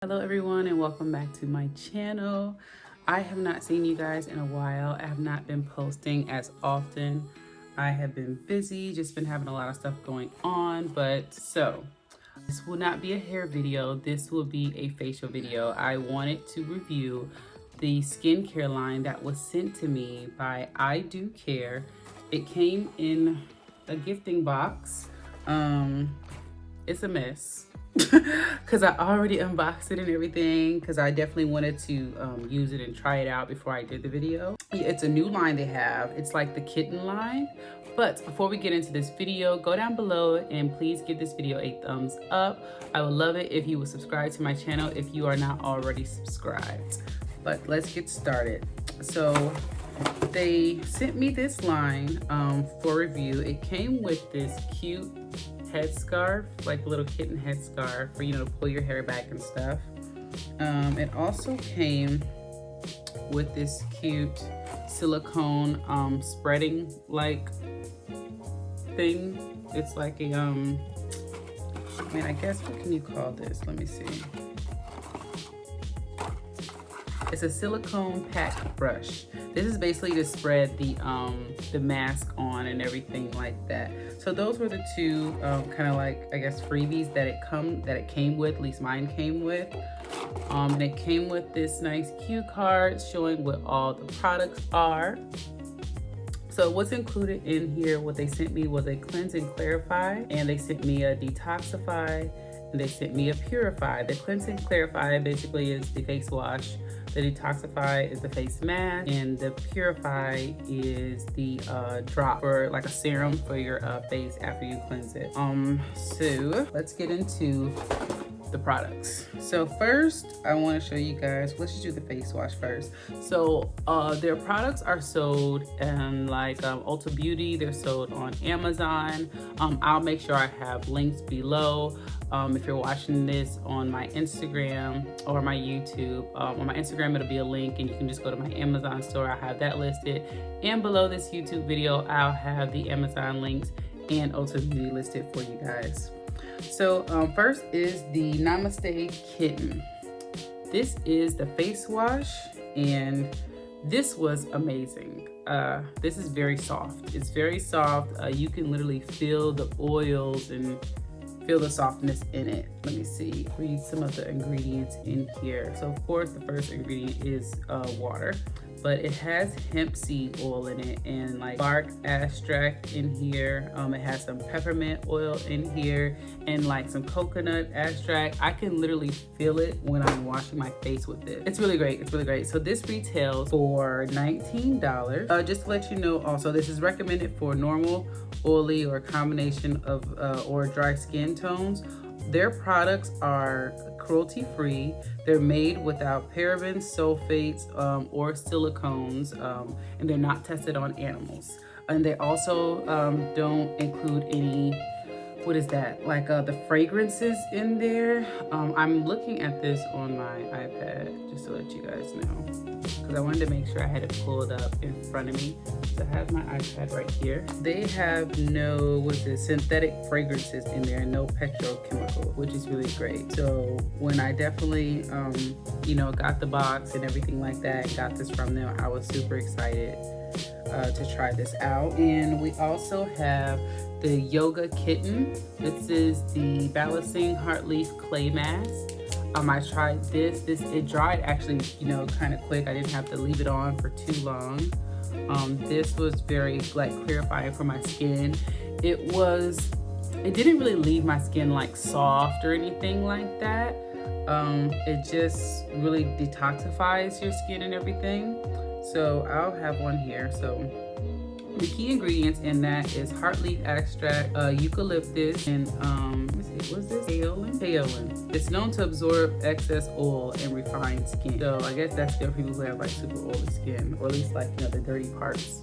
Hello everyone and welcome back to my channel. I have not seen you guys in a while. I have not been posting as often. I have been busy, just been having a lot of stuff going on, but this will not be a hair video. This will be a facial video. I wanted to review the skincare line that was sent to me by I Do Care. It came in a gifting box. It's a mess. Because I already unboxed it and everything, because I definitely wanted to use it and try it out before I did the video. It's a new line they have. It's like the kitten line. But before we get into this video, go down below and please give this video a thumbs up. I would love it if you would subscribe to my channel if you are not already subscribed. But let's get started. So they sent me this line for review. It came with this cute headscarf, like a little kitten headscarf for, to pull your hair back and stuff. It also came with this cute silicone spreading like thing. It's like a I guess what can you call this? Let me see. It's a silicone pack brush. This is basically to spread the mask on and everything like that. So those were the two kind of like, I guess, freebies that it came with. At least mine came with. And it came with this nice cue card showing what all the products are. So what's included in here, what they sent me was a cleanse and clarify, and they sent me a detoxify, and they sent me a purify. The cleanse and clarify basically is the face wash. The detoxify is the face mask, and the purify is the drop, or like a serum for your face after you cleanse it. So let's get into the products. So first I want to show you guys, let's just do the face wash first. So their products are sold in like Ulta Beauty. They're sold on Amazon. I'll make sure I have links below. If you're watching this on my Instagram or my YouTube, on my Instagram it'll be a link and you can just go to my Amazon store. I have that listed, and below this YouTube video I'll have the Amazon links and Ulta Beauty listed for you guys. So first is the Namaste Kitten. This is the face wash, and this was amazing. This is very soft. It's very soft. You can literally feel the oils and feel the softness in it. Let me see, read some of the ingredients in here. So of course the first ingredient is water, but it has hemp seed oil in it and like bark extract in here. It has some peppermint oil in here and like some coconut extract. I can literally feel it when I'm washing my face with it. It's really great. It's really great. So this retails for $19. Just to let you know, also this is recommended for normal, oily, or a combination of or dry skin tones. Their products are cruelty free. They're made without parabens, sulfates, or silicones, and they're not tested on animals. And they also don't include any, what is that, like the fragrances in there. I'm looking at this on my iPad just to let you guys know, because I wanted to make sure I had it pulled up in front of me. So I have my iPad right here. They have no, synthetic fragrances in there, no petrochemical, which is really great. So when I definitely, got the box and everything like that, got this from them, I was super excited to try this out. And we also have the Yogi Kitten. This is the balancing heart leaf clay mask. I tried this. It dried actually, kind of quick. I didn't have to leave it on for too long. This was very like clarifying for my skin. It didn't really leave my skin like soft or anything like that. It just really detoxifies your skin and everything. So I'll have one here. So the key ingredients in that is Hartley extract, eucalyptus, and let me see, what's this? Kaolin. It's known to absorb excess oil and refine skin. So I guess that's good for people who have like super oily skin, or at least like the dirty parts.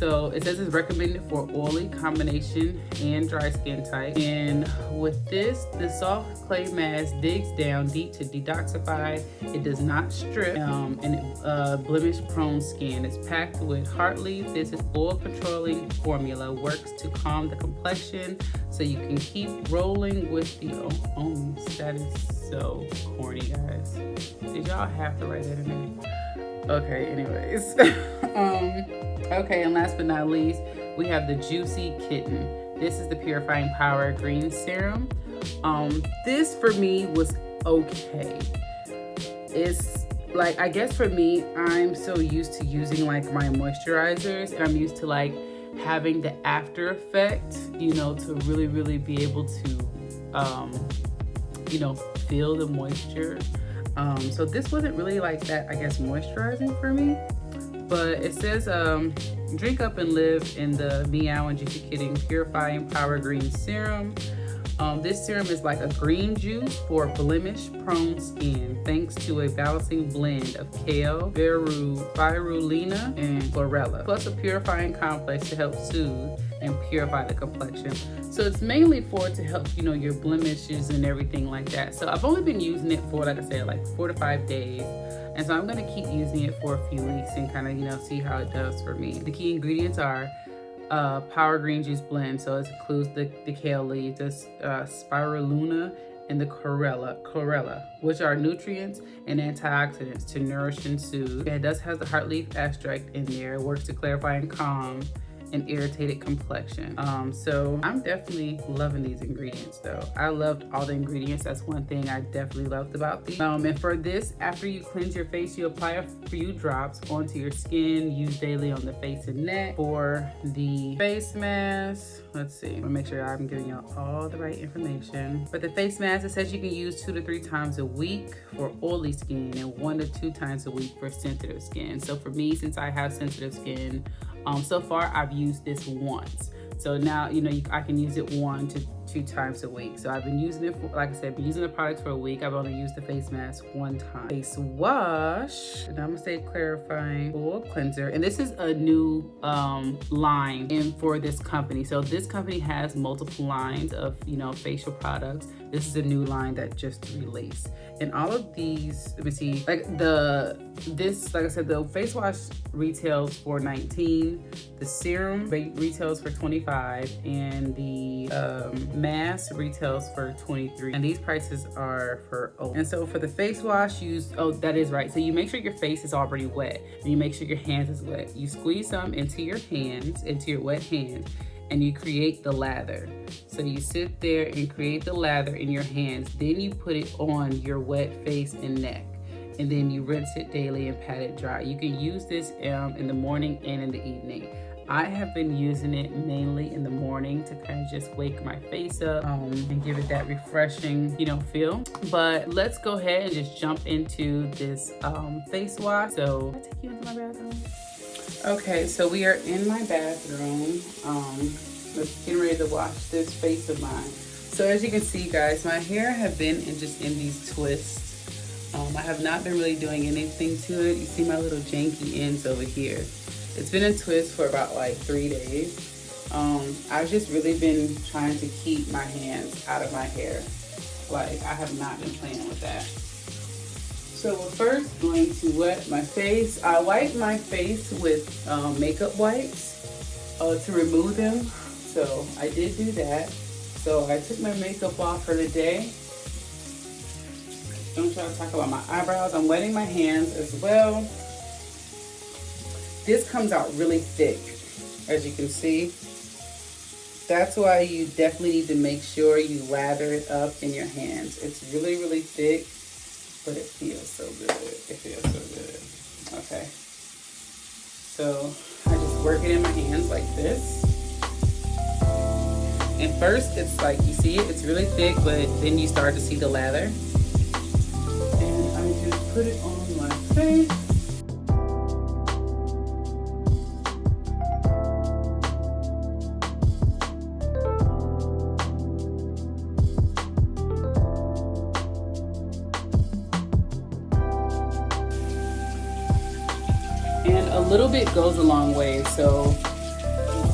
So it says it's recommended for oily, combination, and dry skin type. And with this, the soft clay mask digs down deep to detoxify. It does not strip, and blemish-prone skin. It's packed with Hartley. This is oil controlling formula. Works to calm the complexion so you can keep rolling with the ohms. That is so corny, guys. Did y'all have to write that in there? Okay, anyways. Okay, and last but not least, we have the Yogi Kitten. This is the Purifying Power Green Serum. This for me was okay. It's like, I guess for me, I'm so used to using like my moisturizers, and I'm used to like having the after effect, you know, to really be able to, you know, feel the moisture. So this wasn't really like that, I guess, moisturizing for me. But it says, drink up and live in the Meow and Yogi Kitten Purifying Power Green Serum. This serum is like a green juice for blemish-prone skin, thanks to a balancing blend of kale, spirulina, and chlorella, plus a purifying complex to help soothe and purify the complexion. So it's mainly to help, you know, your blemishes and everything like that. So I've only been using it for, like I said, like 4 to 5 days. And so I'm gonna keep using it for a few weeks and kind of, you know, see how it does for me. The key ingredients are power green juice blend. So it includes the kale leaves, the spirulina, and the chlorella, which are nutrients and antioxidants to nourish and soothe. It does have the heart leaf extract in there. It works to clarify and calm an irritated complexion. So I'm definitely loving these ingredients though. I loved all the ingredients. That's one thing I definitely loved about these. And for this, after you cleanse your face, you apply a few drops onto your skin, use daily on the face and neck. For the face mask, let's see, I'm gonna make sure I'm giving y'all all the right information. For the face mask, it says you can use 2 to 3 times a week for oily skin and 1 to 2 times a week for sensitive skin. So for me, since I have sensitive skin, so far I've used this once. So now, you know, I can use it 1 to 2 times a week. So I've been using it for, like I said, I've been using the products for a week. I've only used the face mask 1 time. Face wash, Namaste Clarifying Full Cleanser. And this is a new line in for this company. So this company has multiple lines of, you know, facial products. This is a new line that just released. And all of these, let me see, like like I said, the face wash retails for $19, the serum retails for $25, and the mask retails for $23. And these prices are for And so for the face wash, that is right. So you make sure your face is already wet, and you make sure your hands is wet. You squeeze some into your hands, into your wet hands, and you create the lather. So you sit there and create the lather in your hands. Then you put it on your wet face and neck. And then you rinse it daily and pat it dry. You can use this in the morning and in the evening. I have been using it mainly in the morning to kind of just wake my face up and give it that refreshing, you know, feel. But let's go ahead and just jump into this face wash. So I'll take you into my bathroom. Okay, so we are in my bathroom. Let's get ready to wash this face of mine. So as you can see, guys, my hair have been in these twists. I have not been really doing anything to it. You see my little janky ends over here. It's been in twists for about like 3 days. I've just really been trying to keep my hands out of my hair. Like, I have not been playing with that. So we're first going to wet my face. I wipe my face with makeup wipes to remove them. So I did do that. So I took my makeup off for the day. Don't try to talk about my eyebrows. I'm wetting my hands as well. This comes out really thick, as you can see. That's why you definitely need to make sure you lather it up in your hands. It's really thick, but it feels so good. It feels so good. Okay. So I just work it in my hands like this. And first, it's like, you see it, it's really thick, but then you start to see the lather. And I just put it on my face. And a little bit goes a long way, so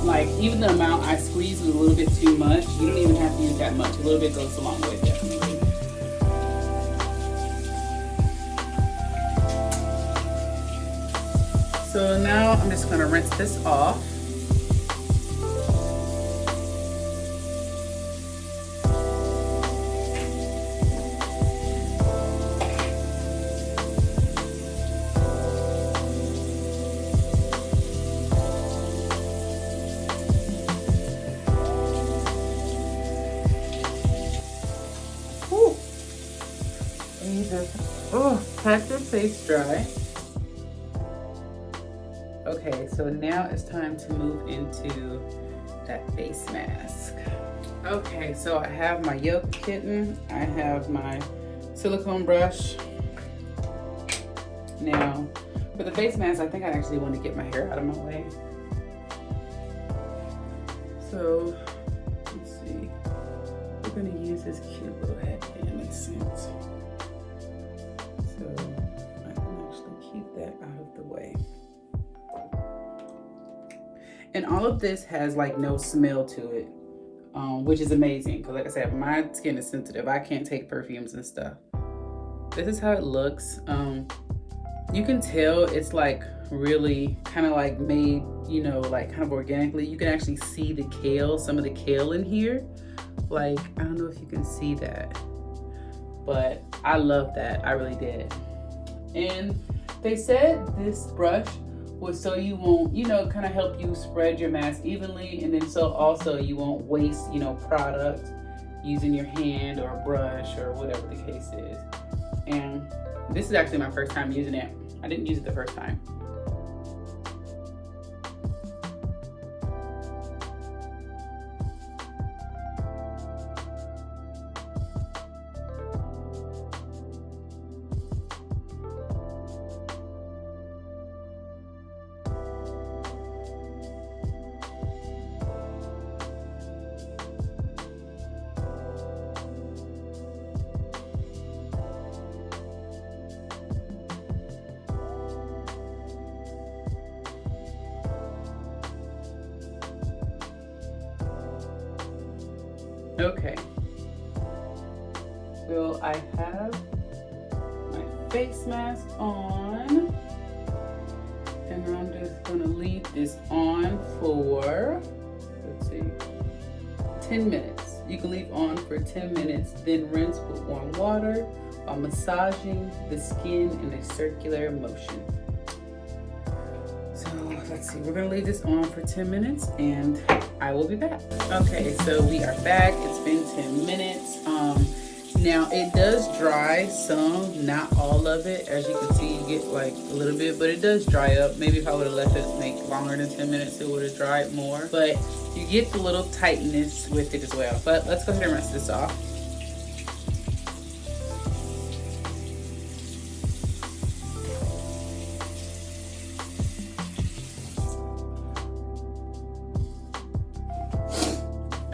Like, even the amount I squeeze is a little bit too much. You don't even have to use that much. A little bit goes a long way, definitely. So now I'm just gonna rinse this off. Pat your face dry. Okay, so now it's time to move into that face mask. Okay, so I have my Yogi Kitten. I have my silicone brush. Now, for the face mask, I think I actually want to get my hair out of my way. So, let's see. We're gonna use this cute little headband, makes sense. So I can actually keep that out of the way. And all of this has like no smell to it, which is amazing. Because like I said, my skin is sensitive. I can't take perfumes and stuff. This is how it looks. You can tell it's like really kind of like made, you know, like kind of organically. You can actually see the kale, some of the kale in here. Like, I don't know if you can see that, but I love that. I really did. And they said this brush was so you won't, you know, kind of help you spread your mask evenly, and then so also you won't waste, you know, product using your hand or a brush or whatever the case is. And this is actually my first time using it. I didn't use it the first time. Okay, so I have my face mask on, and I'm just gonna leave this on for, let's see, 10 minutes. You can leave on for 10 minutes, then rinse with warm water while massaging the skin in a circular motion. So let's see, we're gonna leave this on for 10 minutes and I will be back. Okay, so we are back. It's been 10 minutes. Now it does dry some, not all of it. As you can see, you get like a little bit, but it does dry up. Maybe if I would have left it make longer than 10 minutes, it would have dried more. But you get the little tightness with it as well. But let's go ahead and rinse this off.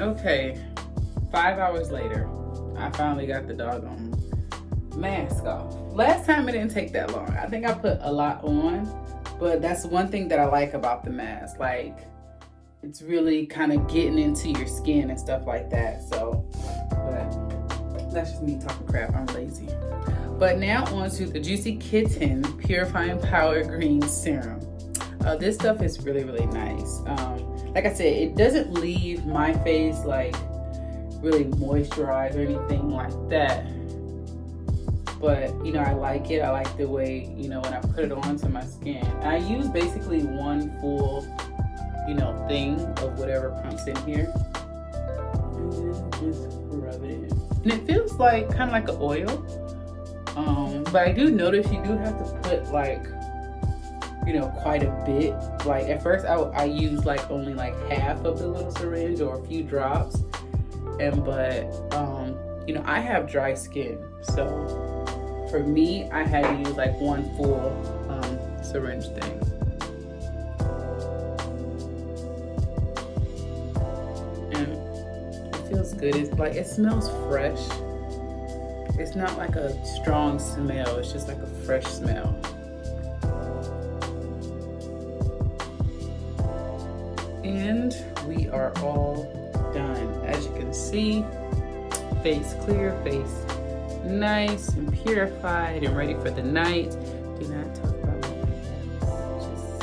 Okay, 5 hours later, I finally got the doggone mask off. Last time it didn't take that long. I think I put a lot on, but that's one thing that I like about the mask. Like, it's really kind of getting into your skin and stuff like that. So, but that's just me talking crap. I'm lazy. But now on to the Yogi Kitten Purifying Power Green Serum. This stuff is really, really nice. Like I said, it doesn't leave my face like really moisturized or anything like that. But, you know, I like it. I like the way, you know, when I put it onto my skin. And I use basically one full, you know, thing of whatever pumps in here. And then just rub it in. And it feels like kind of like an oil. But I do notice you do have to put like, you know, quite a bit. Like at first I used like only like half of the little syringe or a few drops. But you know, I have dry skin, so for me I had to use like one full syringe thing. And it feels good. It's like, it smells fresh. It's not like a strong smell, it's just like a fresh smell. And we are all done. As you can see, face clear, face nice and purified and ready for the night. Do not talk about my makeup. Just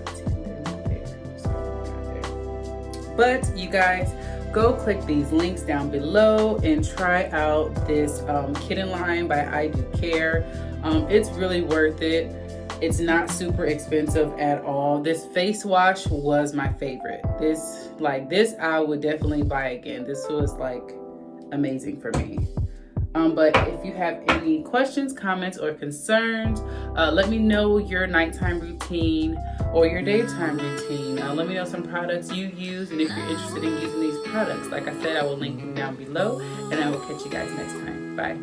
pretend they're not there. Just pretend they're not there. But you guys, go click these links down below and try out this kitten line by I Do Care. It's really worth it. It's not super expensive at all. This face wash was my favorite. This I would definitely buy again. This was like amazing for me. But if you have any questions, comments, or concerns, let me know your nighttime routine or your daytime routine. Let me know some products you use, and if you're interested in using these products. Like I said, I will link them down below, and I will catch you guys next time. Bye.